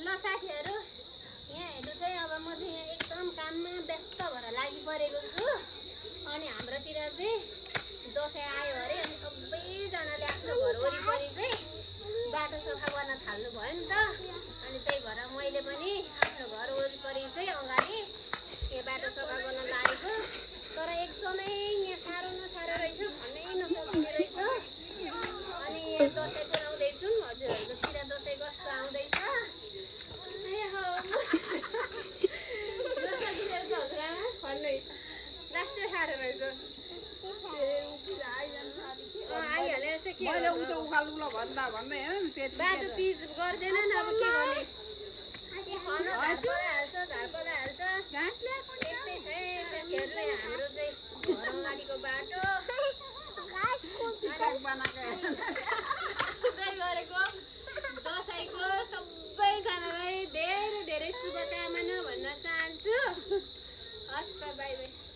ल साथीहरू यहाँ हेर्नुहोस् है अब म चाहिँ यहाँ एकदम काममा व्यस्त भएर लागिपरेको छु अनि हाम्रोतिर चाहिँ दसैँ आयो अरे अनि सबैजनाले आफ्नो घर वरिपरि चाहिँ बाटो सफा गर्न थाल्नु भयो नि त अनि त्यही भएर मैले पनि आफ्नो घर वरिपरि चाहिँ अगाडि के बाटो सफा गर्न लागेको तर एकदमै यहाँ साह्रो न साह्रो रहेछ भन्नै नसक्ने रहेछ अनि यहाँ दसैँ पुऱ्याउँदैछौँ हजुरहरूकोतिर दसैँ कस्तो आउँदैछ लास्टै साह्रो रहेछ आइहालेर चाहिँ के बाटो पिच गर्दैन नि अब के गर्ने झार पलाइहाल्छ यस्तै छ साथीहरू हाम्रो चाहिँ घर अगाडिको बाटो गरेको दसैँको सबैजनालाई धेरै धेरै शुभकामना भन्न चाहन्छु हस् त बाई बाई